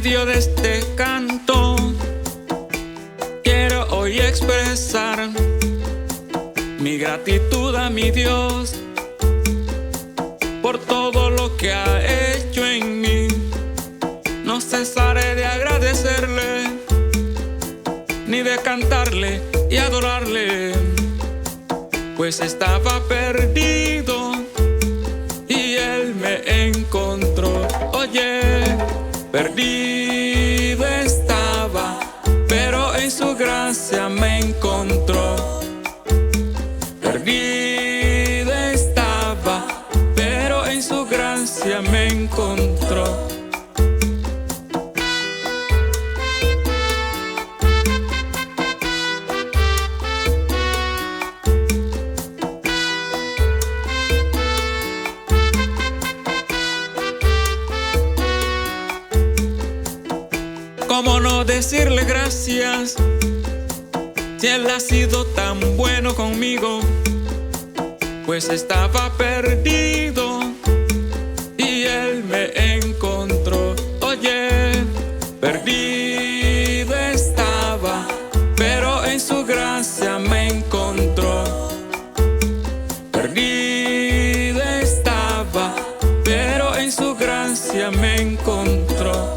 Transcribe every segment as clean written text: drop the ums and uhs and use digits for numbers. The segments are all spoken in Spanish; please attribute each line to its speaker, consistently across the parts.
Speaker 1: medio de este canto quiero hoy expresar mi gratitud a mi Dios por todo lo que ha hecho en mí. No cesaré de agradecerle, ni de cantarle y adorarle, pues estaba perdido y Él me encontró. Oye, perdido estaba, pero en su gracia me encontró. Perdido estaba, pero en su gracia me encontró. ¿Cómo no decirle gracias si Él ha sido tan bueno conmigo? Pues estaba perdido y Él me encontró. Oye, perdido estaba, pero en su gracia me encontró. Perdido estaba, pero en su gracia me encontró.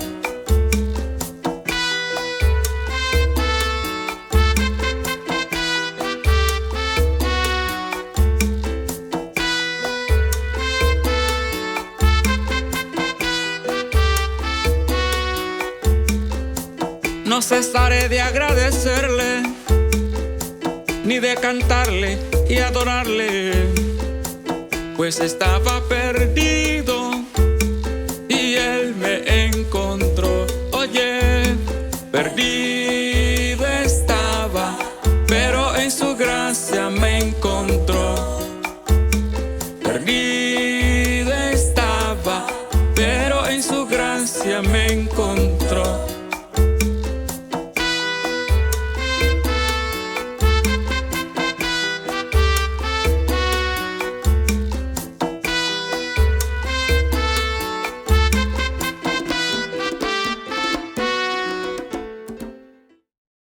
Speaker 1: No cesaré de agradecerle, ni de cantarle y adorarle, pues estaba perdido